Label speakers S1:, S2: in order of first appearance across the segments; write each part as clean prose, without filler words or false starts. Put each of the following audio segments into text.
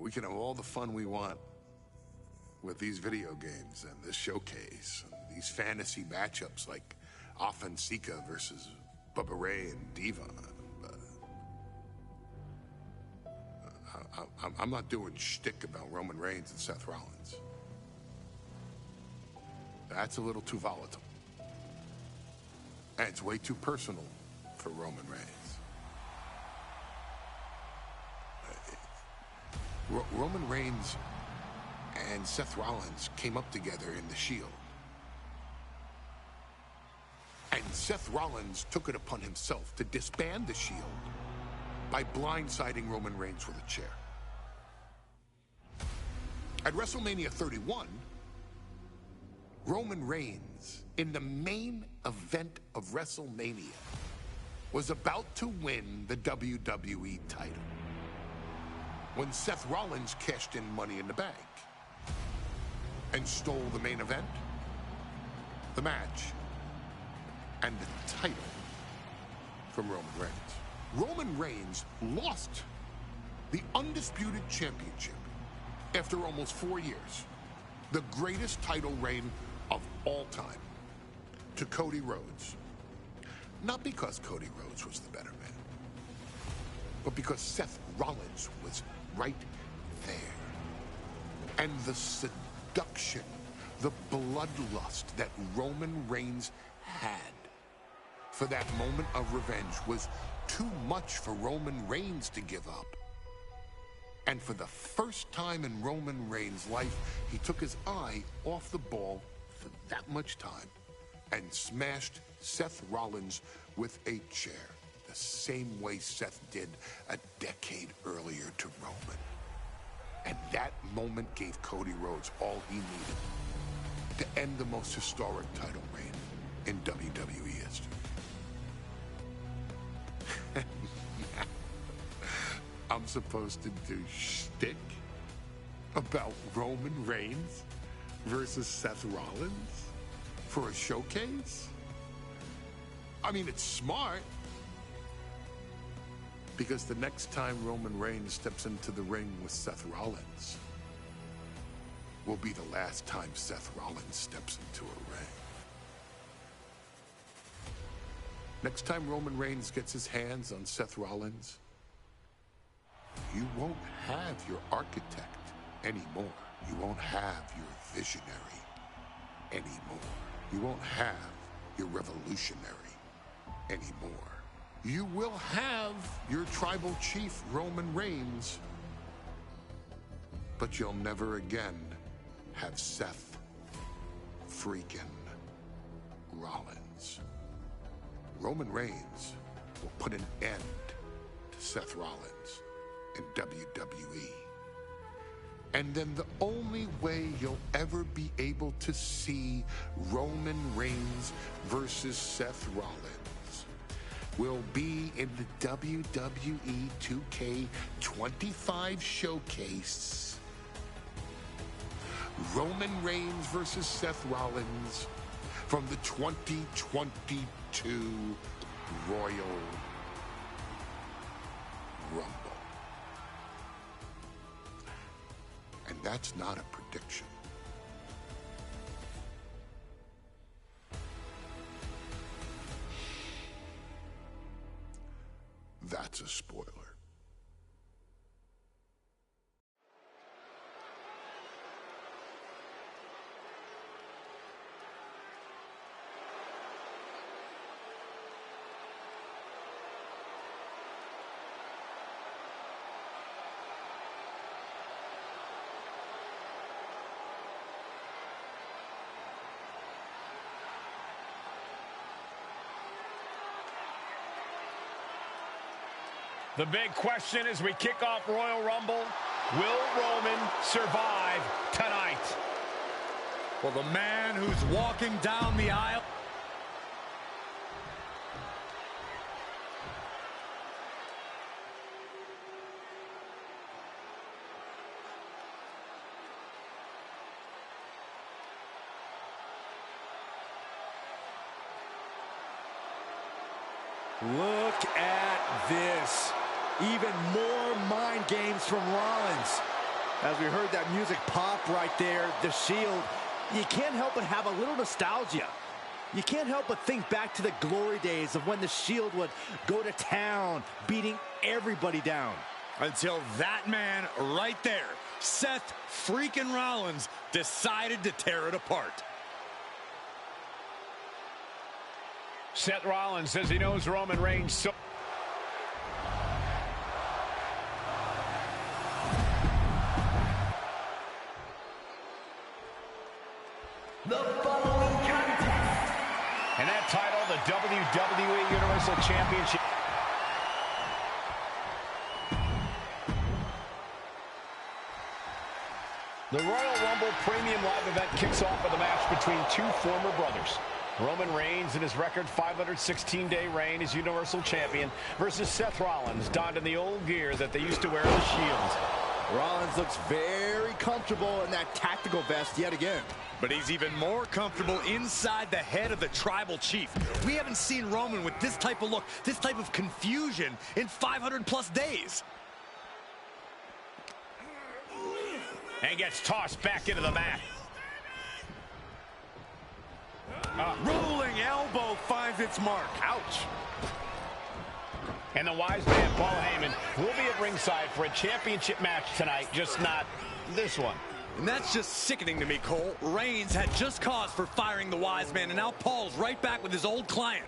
S1: We can have all the fun we want with these video games and this showcase, and these fantasy matchups like Offensica versus Bubba Ray and Diva. I'm not doing shtick about Roman Reigns and Seth Rollins. That's a little too volatile. And it's way too personal for Roman Reigns. Roman Reigns and Seth Rollins came up together in the Shield. And Seth Rollins took it upon himself to disband the Shield by blindsiding Roman Reigns with a chair. At WrestleMania 31, Roman Reigns, in the main event of WrestleMania, was about to win the WWE title when Seth Rollins cashed in Money in the Bank and stole the main event, the match, and the title from Roman Reigns. Roman Reigns lost the undisputed championship after almost 4 years, the greatest title reign of all time, to Cody Rhodes. Not because Cody Rhodes was the better man, but because Seth Rollins was right there. And the seduction, the bloodlust that Roman Reigns had for that moment of revenge was too much for Roman Reigns to give up. And for the first time in Roman Reigns' life, he took his eye off the ball for that much time and smashed Seth Rollins with a chair, the same way Seth did a decade earlier to Roman. And that moment gave Cody Rhodes all he needed to end the most historic title reign in WWE history. I'm supposed to do shtick about Roman Reigns versus Seth Rollins for a showcase? I mean, it's smart, because the next time Roman Reigns steps into the ring with Seth Rollins will be the last time Seth Rollins steps into a ring. Next time Roman Reigns gets his hands on Seth Rollins, you won't have your architect anymore. You won't have your visionary anymore. You won't have your revolutionary anymore. You will have your tribal chief, Roman Reigns, but you'll never again have Seth freaking Rollins. Roman Reigns will put an end to Seth Rollins in WWE. And then the only way you'll ever be able to see Roman Reigns versus Seth Rollins will be in the WWE2K25 Showcase. Roman Reigns versus Seth Rollins from the 2022 Royal Rumble. And that's not a prediction. That's a spoiler.
S2: The big question as we kick off Royal Rumble, will Roman survive tonight?
S3: Well, the man who's walking down the aisle. Look at this. Even more mind games from Rollins.
S4: As we heard that music pop right there, the Shield, you can't help but have a little nostalgia. You can't help but think back to the glory days of when the Shield would go to town, beating everybody down.
S3: Until that man right there, Seth freaking Rollins, decided to tear it apart.
S2: Seth Rollins says he knows Roman Reigns so...
S5: The following contest.
S2: And that title, the WWE Universal Championship. The Royal Rumble Premium Live event kicks off with a match between two former brothers. Roman Reigns in his record 516-day reign as Universal Champion versus Seth Rollins, donned in the old gear that they used to wear in the Shield.
S4: Rollins looks very comfortable in that tactical vest yet again.
S3: But he's even more comfortable inside the head of the tribal chief. We haven't seen Roman with this type of look, this type of confusion in 500+ days.
S2: And gets tossed back into the mat.
S3: Rolling elbow finds its mark.
S2: Ouch. And the wise man, Paul Heyman, will be at ringside for a championship match tonight, just not this one.
S3: And that's just sickening to me, Cole. Reigns had just cause for firing the wise man, and now Paul's right back with his old client.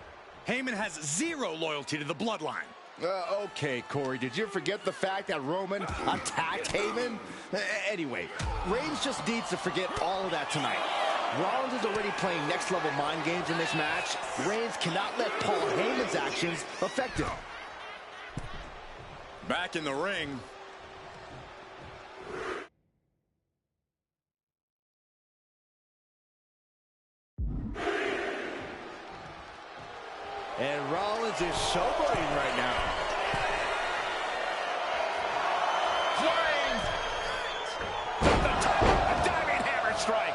S3: Heyman has zero loyalty to the bloodline.
S4: Okay, Corey, did you forget the fact that Roman attacked Heyman? Anyway, Reigns just needs to forget all of that tonight. Rollins is already playing next-level mind games in this match. Reigns cannot let Paul Heyman's actions affect him.
S3: Back in the ring.
S4: And Rollins is showboating right now.
S2: Reigns! The top, a diving hammer strike.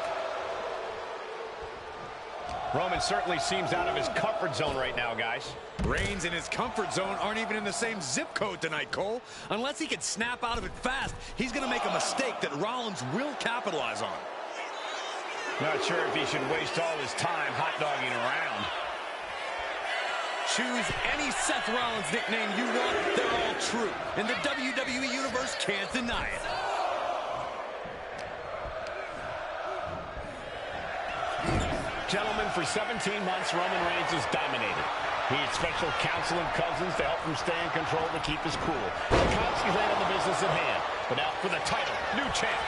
S2: Roman certainly seems out of his comfort zone right now, guys.
S3: Reigns and his comfort zone aren't even in the same zip code tonight, Cole. Unless he can snap out of it fast, he's going to make a mistake that Rollins will capitalize on.
S2: Not sure if he should waste all his time hot-dogging around.
S3: Choose any Seth Rollins nickname you want, they're all true. And the WWE Universe can't deny it.
S2: Gentlemen, for 17 months, Roman Reigns has dominated. He had special counsel and cousins to help him stay in control to keep his cool. He constantly handled the business at hand. But now for the title, new champ.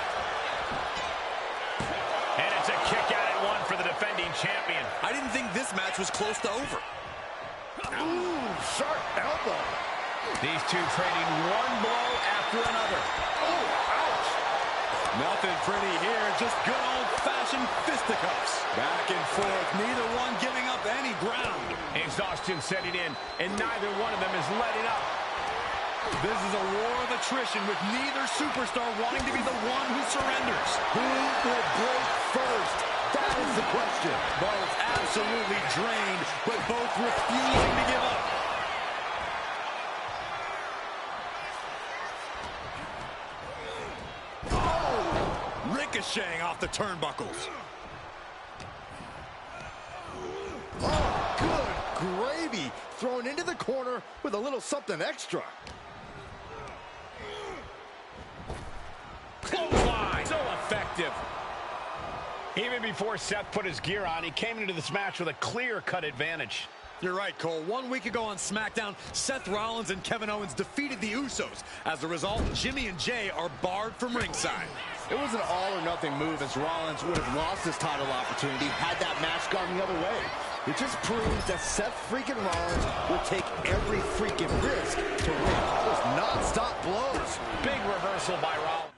S2: And it's a kick out at one for the defending champion.
S3: I didn't think this match was close to over.
S4: Ooh, sharp elbow.
S2: These two trading one blow after another. Oh, ouch.
S3: Nothing pretty here, just good old-fashioned fisticuffs. Back and forth, neither one giving up any ground.
S2: Exhaustion setting in, and neither one of them is letting up.
S3: This is a war of attrition with neither superstar wanting to be the one who surrenders.
S4: Who will break first? That is the question.
S3: Both absolutely drained, but both refusing to give up. Oh! Ricocheting off the turnbuckles.
S4: Oh, good gravy. Thrown into the corner with a little something extra.
S2: Clothesline, so effective. Even before Seth put his gear on, he came into this match with a clear-cut advantage.
S3: You're right, Cole. 1 week ago on SmackDown, Seth Rollins and Kevin Owens defeated the Usos. As a result, Jimmy and Jay are barred from ringside.
S4: It was an all-or-nothing move, as Rollins would have lost his title opportunity had that match gone the other way. It just proves that Seth freaking Rollins will take every freaking risk to win. Those non-stop blows.
S2: Big reversal by Rollins.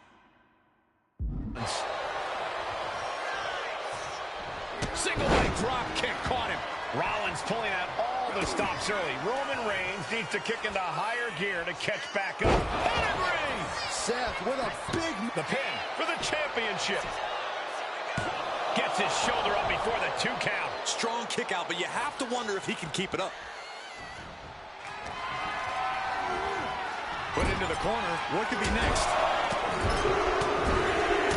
S2: Single leg drop kick caught him. Rollins pulling out all the stops early. Roman Reigns needs to kick into higher gear to catch back up. Pedigree!
S4: Seth with a big...
S2: The pin for the championship. Gets his shoulder up before the 2 count.
S3: Strong kick out, but you have to wonder if he can keep it up. Put into the corner. What could be next?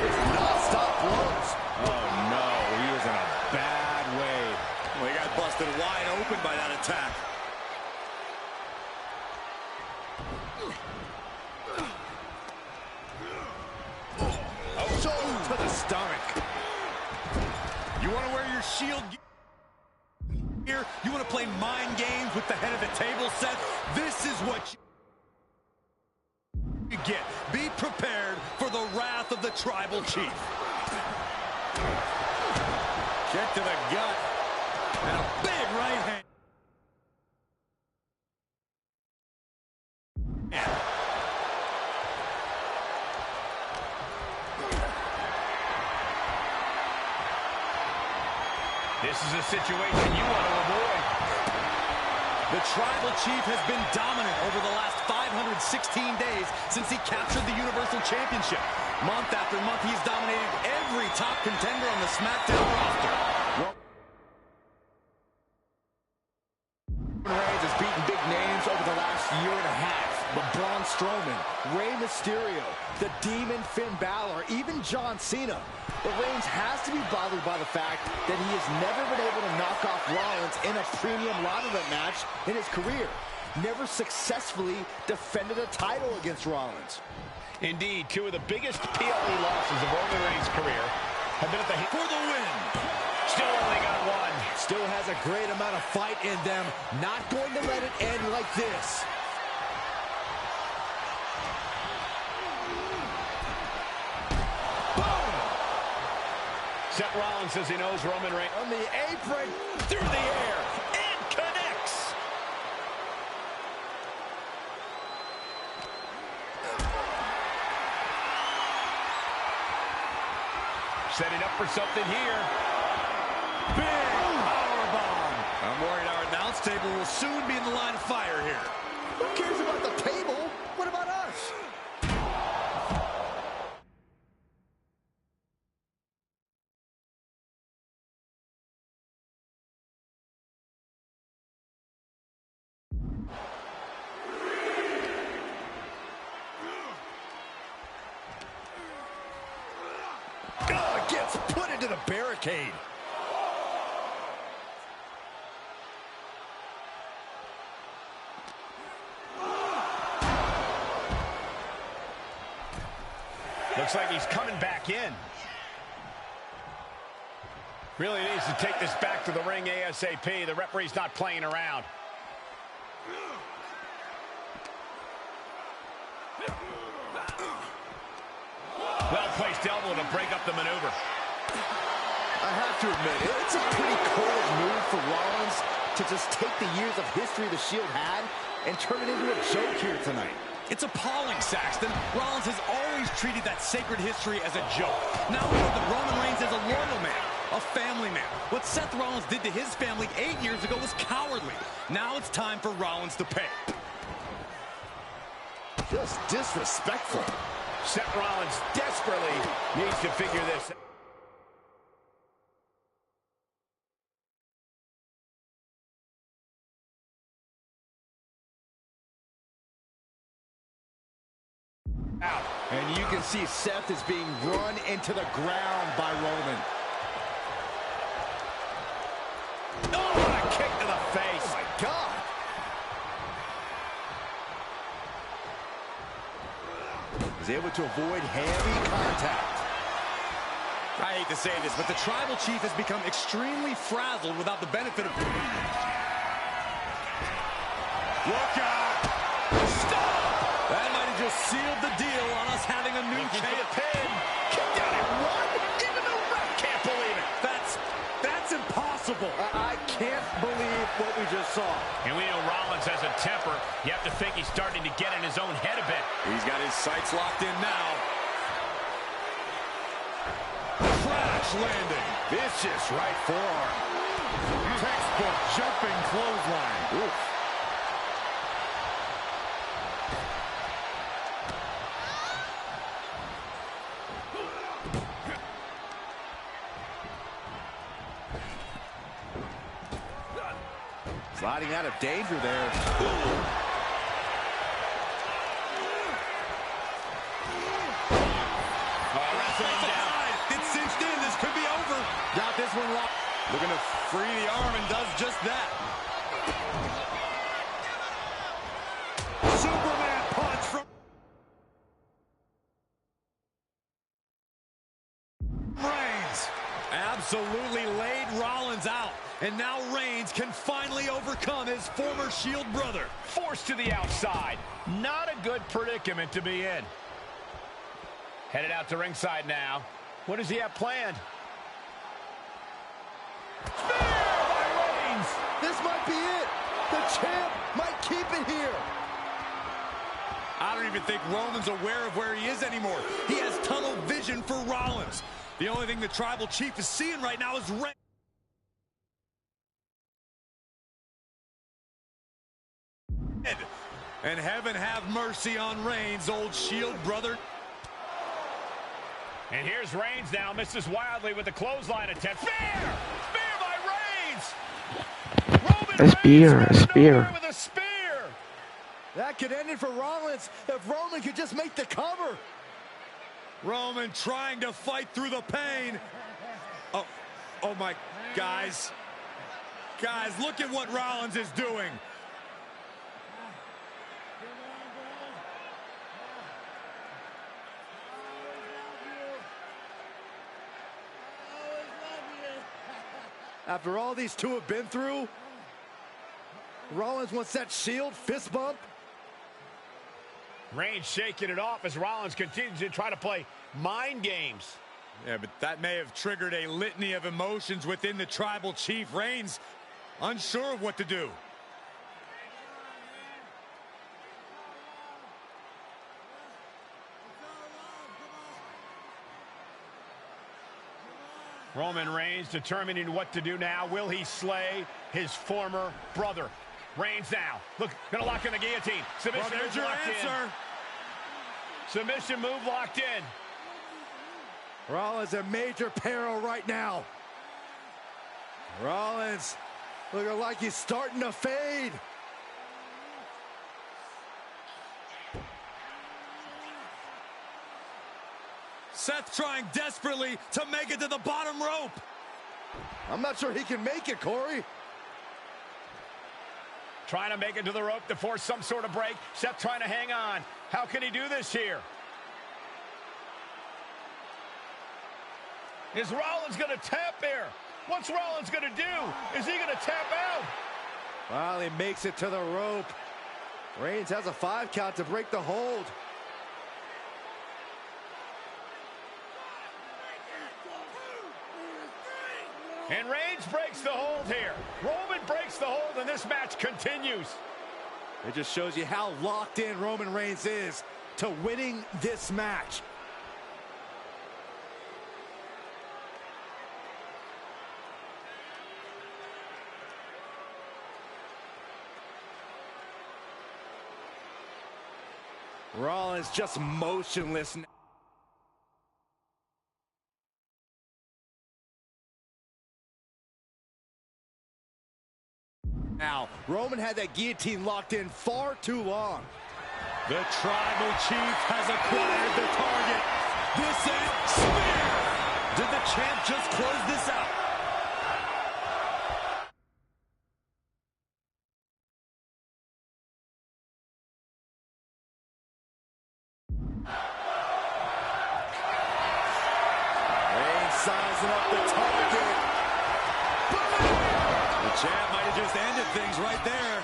S4: Non-stop blows.
S3: Oh, no. He was in a bad way. Well, he got busted wide open by that attack. Oh, to the stomach. You want to wear your shield here? You want to play mind games with the head of the table, Seth? This is what you get. Be prepared for the wrath of the tribal chief. Kick to the gut. And a big right hand.
S2: This is a situation you want to avoid.
S3: The tribal chief has been dominant over the last 516 days since he captured the Universal Championship. Month after month, he's dominated every top contender on the SmackDown roster.
S4: Roman Reigns has beaten big names over the last year and a half. But Braun Strowman, Rey Mysterio, the Demon Finn Balor, even John Cena. But Reigns has to be bothered by the fact that he has never been able to knock off Rollins in a premium live event match in his career. Never successfully defended a title against Rollins.
S2: Indeed, two of the biggest PLE losses of Roman Reigns' career have been at the
S3: For the win.
S2: Still only got one.
S3: Still has a great amount of fight in them. Not going to let it end like this.
S2: Seth Rollins says he knows Roman Reigns
S3: On the apron, through the air, and connects.
S2: setting up for something here.
S3: Big powerbomb. I'm worried our announce table will soon be in the line of fire here.
S4: Who cares about the table? What about us?
S3: Oh, it gets put into the barricade.
S2: Looks like he's coming back in. Really needs to take this back to the ring ASAP. The referee's not playing around. Well-placed elbow to break up the maneuver.
S4: I have to admit, it's a pretty cold move for Rollins to just take the years of history the Shield had and turn it into a joke here tonight.
S3: It's appalling, Saxton. Rollins has always treated that sacred history as a joke. Now we know that Roman Reigns is a loyal man, a family man. What Seth Rollins did to his family 8 years ago was cowardly. Now it's time for Rollins to pay.
S4: Just disrespectful.
S2: Seth Rollins desperately needs to figure this out.
S4: And you can see Seth is being run into the ground by Roman.
S2: Oh, what a kick to the face.
S4: Oh, my God. He's able to avoid heavy contact.
S3: I hate to say this, but the Tribal Chief has become extremely frazzled without the benefit of... Look out! Stop! That might have just sealed the deal on us having a new champion.
S2: Kicked out at one. Even the ref can't believe it.
S3: That's impossible.
S4: I can't believe what we just saw.
S2: And we know Rollins has a temper. You have to think he's starting to get in his own head a bit.
S3: He's got his sights locked in now. Crash landing. Vicious right forearm. Textbook jumping clothesline. Oof.
S4: Sliding out of danger there.
S2: Wrestling down.
S3: Looking to free the arm and does just that. Superman punch from Reigns. Absolutely laid Rollins out. And now Reigns can finally overcome his former Shield brother.
S2: Forced to the outside. Not a good predicament to be in. Headed out to ringside now. What does he have planned? Spear by Reigns.
S4: This might be it. The champ might keep it here.
S3: I don't even think Roman's aware of where he is anymore. He has tunnel vision for Rollins. The only thing the Tribal Chief is seeing right now is Reigns. And heaven have mercy on Reigns, old Shield brother.
S2: And here's Reigns now, misses wildly with the clothesline attempt. Spear! Spear by Reigns! Roman
S6: A spear,
S2: Reigns
S6: a spear.
S2: with a spear!
S4: That could end it for Rollins if Roman could just make the cover.
S3: Roman trying to fight through the pain. Oh my, guys. Guys, look at what Rollins is doing.
S4: After all these two have been through, Rollins wants that Shield fist bump.
S2: Reigns shaking it off as Rollins continues to try to play mind games.
S3: Yeah, but that may have triggered a litany of emotions within the Tribal Chief. Reigns unsure of what to do.
S2: Roman Reigns determining what to do now. Will he slay his former brother? Reigns now. Look, gonna lock in the guillotine. Submission
S3: Well, there's
S2: move
S3: your
S2: locked
S3: answer.
S2: in. Submission move locked in.
S4: Rollins in major peril right now. Rollins looking like he's starting to fade.
S3: Seth trying desperately to make it to the bottom rope.
S4: I'm not sure he can make it, Corey.
S2: Trying to make it to the rope to force some sort of break. Seth trying to hang on. How can he do this here? Is Rollins going to tap here? What's Rollins going to do? Is he going to tap out?
S4: Well, he makes it to the rope. Reigns has a 5 count to break the hold.
S2: And Reigns breaks the hold here. Roman breaks the hold, and this match continues.
S4: It just shows you how locked in Roman Reigns is to winning this match. Rollins just motionless. Now, Roman had that guillotine locked in far too long.
S3: The Tribal Chief has acquired the target. This is Spear. Did the champ just close this out?
S4: Reigns sizing up the target.
S3: The champ might have just ended things right there.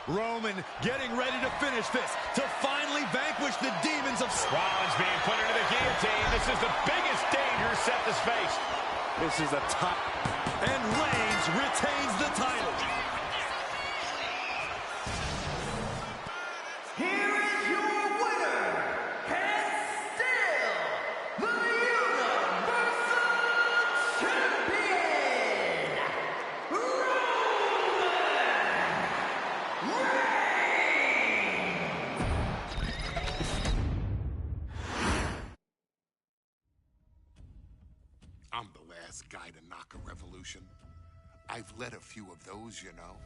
S3: Roman getting ready to finish this, to finally vanquish the demons of...
S2: Rollins being put into the guillotine. This is the biggest danger Seth has faced.
S4: This is a top.
S3: And Reigns retains the title.
S5: Here is your winner, and still the Universal Champion, Roman Reigns.
S1: I'm the last guy to knock a revolution. I've led a few of those, you know.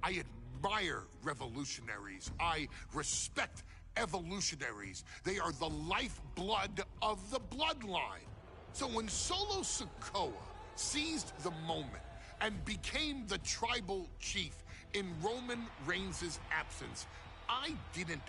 S1: I admire revolutionaries. I respect evolutionaries. They are the lifeblood of the bloodline. So when Solo Sikoa seized the moment and became the tribal chief in Roman Reigns' absence, I didn't